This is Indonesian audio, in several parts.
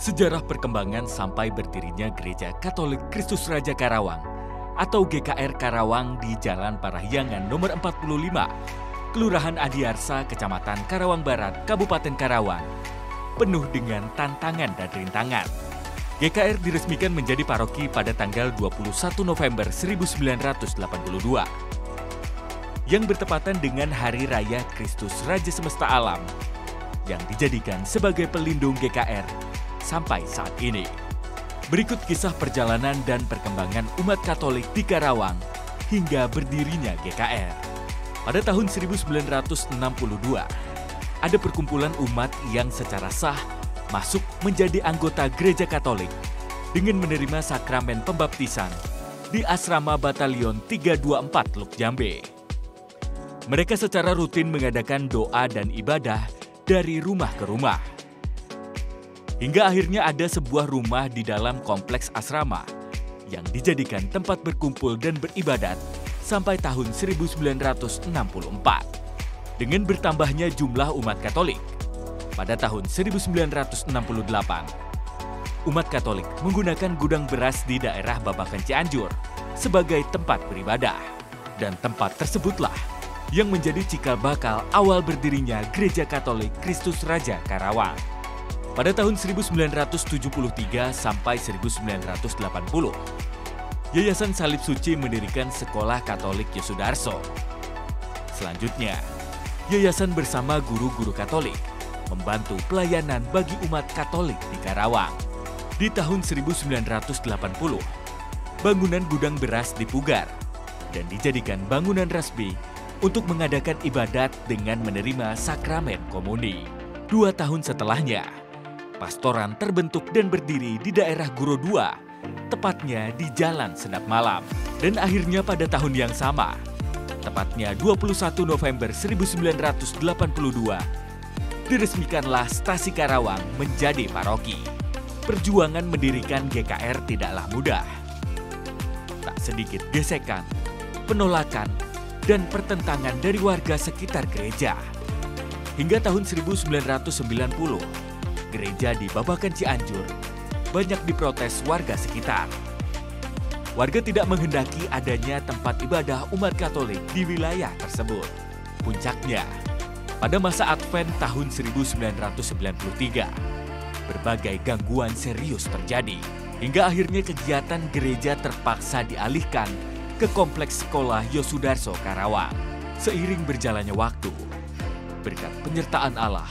Sejarah perkembangan sampai berdirinya Gereja Katolik Kristus Raja Karawang atau GKR Karawang di Jalan Parahyangan nomor 45, Kelurahan Adiarsa, Kecamatan Karawang Barat, Kabupaten Karawang, penuh dengan tantangan dan rintangan. GKR diresmikan menjadi paroki pada tanggal 21 November 1982 yang bertepatan dengan Hari Raya Kristus Raja Semesta Alam yang dijadikan sebagai pelindung GKR sampai saat ini. Berikut kisah perjalanan dan perkembangan umat Katolik di Karawang hingga berdirinya GKR. Pada tahun 1962, ada perkumpulan umat yang secara sah masuk menjadi anggota Gereja Katolik dengan menerima sakramen pembaptisan di Asrama Batalion 324 Luk Jambe. Mereka secara rutin mengadakan doa dan ibadah dari rumah ke rumah. Hingga akhirnya ada sebuah rumah di dalam kompleks asrama yang dijadikan tempat berkumpul dan beribadat sampai tahun 1964. Dengan bertambahnya jumlah umat Katolik, pada tahun 1968, umat Katolik menggunakan gudang beras di daerah Babakan Cianjur sebagai tempat beribadah. Dan tempat tersebutlah yang menjadi cikal bakal awal berdirinya Gereja Katolik Kristus Raja Karawang. Pada tahun 1973 sampai 1980, Yayasan Salib Suci mendirikan Sekolah Katolik Yosudarso. Selanjutnya, Yayasan bersama guru-guru Katolik membantu pelayanan bagi umat Katolik di Karawang. Di tahun 1980, bangunan gudang beras dipugar dan dijadikan bangunan resmi untuk mengadakan ibadat dengan menerima sakramen komuni. 2 tahun setelahnya, pastoran terbentuk dan berdiri di daerah Guro II, tepatnya di Jalan Sedap Malam. Dan akhirnya pada tahun yang sama, tepatnya 21 November 1982, diresmikanlah Stasi Karawang menjadi paroki. Perjuangan mendirikan GKR tidaklah mudah. Tak sedikit gesekan, penolakan, dan pertentangan dari warga sekitar gereja. Hingga tahun 1990, gereja di Babakan Cianjur banyak diprotes warga sekitar. Warga tidak menghendaki adanya tempat ibadah umat Katolik di wilayah tersebut. Puncaknya, pada masa Advent tahun 1993, berbagai gangguan serius terjadi, hingga akhirnya kegiatan gereja terpaksa dialihkan ke Kompleks Sekolah Yosudarso Karawang. Seiring berjalannya waktu, berkat penyertaan Allah,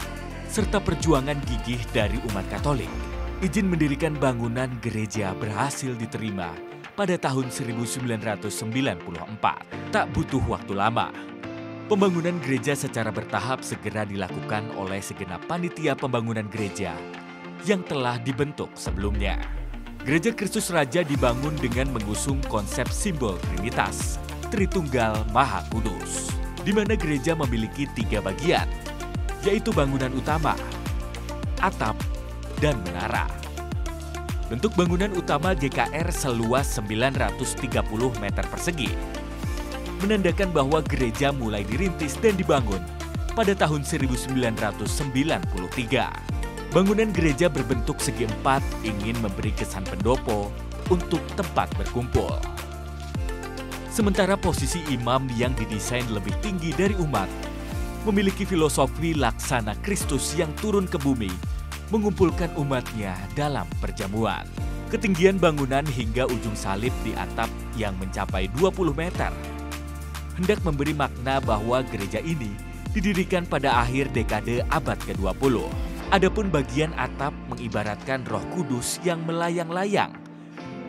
serta perjuangan gigih dari umat Katolik, izin mendirikan bangunan gereja berhasil diterima pada tahun 1994. Tak butuh waktu lama, pembangunan gereja secara bertahap segera dilakukan oleh segenap panitia pembangunan gereja yang telah dibentuk sebelumnya. Gereja Kristus Raja dibangun dengan mengusung konsep simbol Trinitas, Tritunggal Maha Kudus, di mana gereja memiliki 3 bagian, yaitu bangunan utama, atap, dan menara. Bentuk bangunan utama GKR seluas 930 meter persegi, menandakan bahwa gereja mulai dirintis dan dibangun pada tahun 1993. Bangunan gereja berbentuk segi empat ingin memberi kesan pendopo untuk tempat berkumpul. Sementara posisi imam yang didesain lebih tinggi dari umat, memiliki filosofi laksana Kristus yang turun ke bumi, mengumpulkan umatnya dalam perjamuan. Ketinggian bangunan hingga ujung salib di atap yang mencapai 20 meter, hendak memberi makna bahwa gereja ini didirikan pada akhir dekade abad ke-20. Adapun bagian atap mengibaratkan Roh Kudus yang melayang-layang,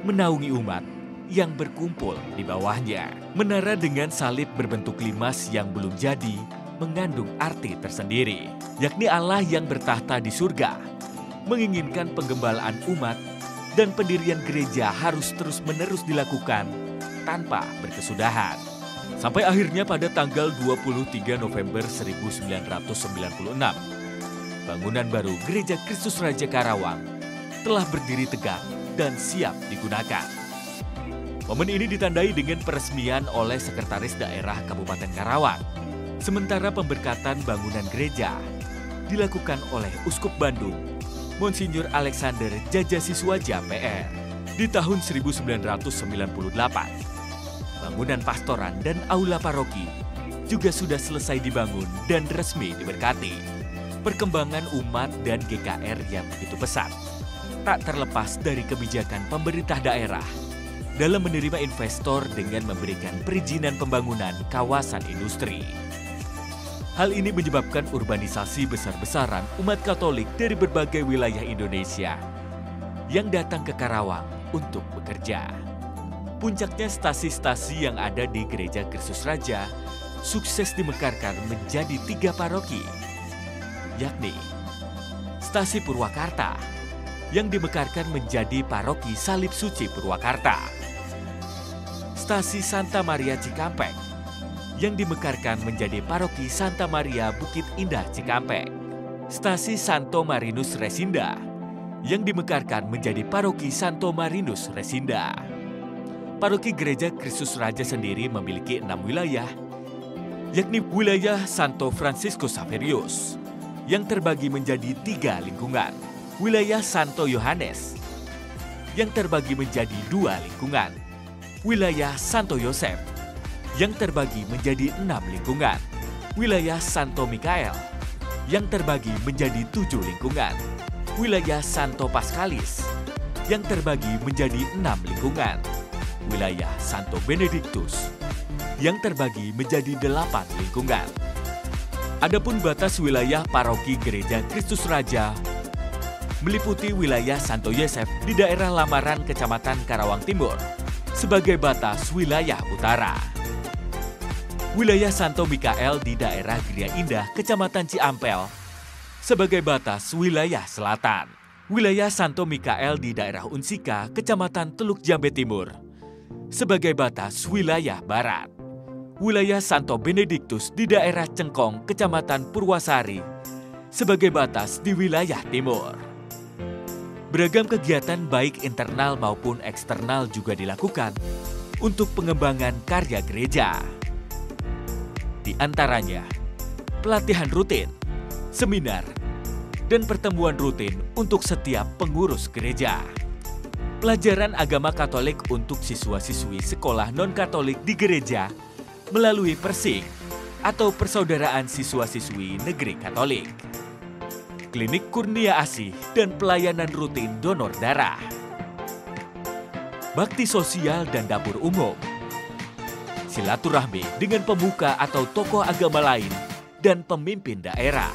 menaungi umat yang berkumpul di bawahnya. Menara dengan salib berbentuk limas yang belum jadi, mengandung arti tersendiri, yakni Allah yang bertahta di surga, menginginkan penggembalaan umat dan pendirian gereja harus terus-menerus dilakukan tanpa berkesudahan. Sampai akhirnya pada tanggal 23 November 1996, bangunan baru Gereja Kristus Raja Karawang telah berdiri tegak dan siap digunakan. Momen ini ditandai dengan peresmian oleh Sekretaris Daerah Kabupaten Karawang. Sementara pemberkatan bangunan gereja dilakukan oleh Uskup Bandung Monsinyur Alexander Jajasiswaja PR di tahun 1998. Bangunan pastoran dan aula paroki juga sudah selesai dibangun dan resmi diberkati. Perkembangan umat dan GKR yang begitu pesat tak terlepas dari kebijakan pemerintah daerah dalam menerima investor dengan memberikan perizinan pembangunan kawasan industri. Hal ini menyebabkan urbanisasi besar-besaran umat Katolik dari berbagai wilayah Indonesia yang datang ke Karawang untuk bekerja. Puncaknya stasi-stasi yang ada di Gereja Kristus Raja sukses dimekarkan menjadi 3 paroki, yakni Stasi Purwakarta yang dimekarkan menjadi Paroki Salib Suci Purwakarta, Stasi Santa Maria Cikampek yang dimekarkan menjadi Paroki Santa Maria Bukit Indah Cikampek, Stasi Santo Marinus Resinda yang dimekarkan menjadi Paroki Santo Marinus Resinda. Paroki Gereja Kristus Raja sendiri memiliki 6 wilayah, yakni wilayah Santo Franciscus Xaverius yang terbagi menjadi 3 lingkungan, wilayah Santo Yohanes yang terbagi menjadi 2 lingkungan, wilayah Santo Yosef yang terbagi menjadi 6 lingkungan, wilayah Santo Mikael yang terbagi menjadi 7 lingkungan, wilayah Santo Paskalis yang terbagi menjadi 6 lingkungan, wilayah Santo Benediktus yang terbagi menjadi 8 lingkungan. Adapun batas wilayah Paroki Gereja Kristus Raja meliputi wilayah Santo Yosef di daerah Lamaran, Kecamatan Karawang Timur sebagai batas wilayah utara. Wilayah Santo Mikael di daerah Gria Indah, Kecamatan Ciampel sebagai batas wilayah selatan. Wilayah Santo Mikael di daerah Unsika, Kecamatan Teluk Jambe Timur sebagai batas wilayah barat. Wilayah Santo Benediktus di daerah Cengkong, Kecamatan Purwasari sebagai batas di wilayah timur. Beragam kegiatan baik internal maupun eksternal juga dilakukan untuk pengembangan karya gereja. Di antaranya, pelatihan rutin, seminar, dan pertemuan rutin untuk setiap pengurus gereja. Pelajaran agama Katolik untuk siswa-siswi sekolah non-Katolik di gereja melalui Persing atau Persaudaraan Siswa-siswi Negeri Katolik. Klinik Kurnia Asih dan pelayanan rutin donor darah. Bakti sosial dan dapur umum. Silaturahmi dengan pemuka atau tokoh agama lain dan pemimpin daerah.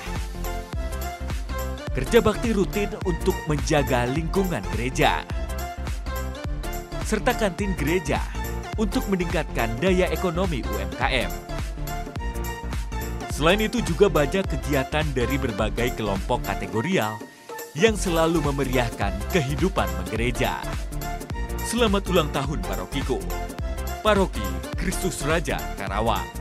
Kerja bakti rutin untuk menjaga lingkungan gereja. Serta kantin gereja untuk meningkatkan daya ekonomi UMKM. Selain itu juga banyak kegiatan dari berbagai kelompok kategorial yang selalu memeriahkan kehidupan menggereja. Selamat ulang tahun parokiku, Paroki Kristus Raja Karawang.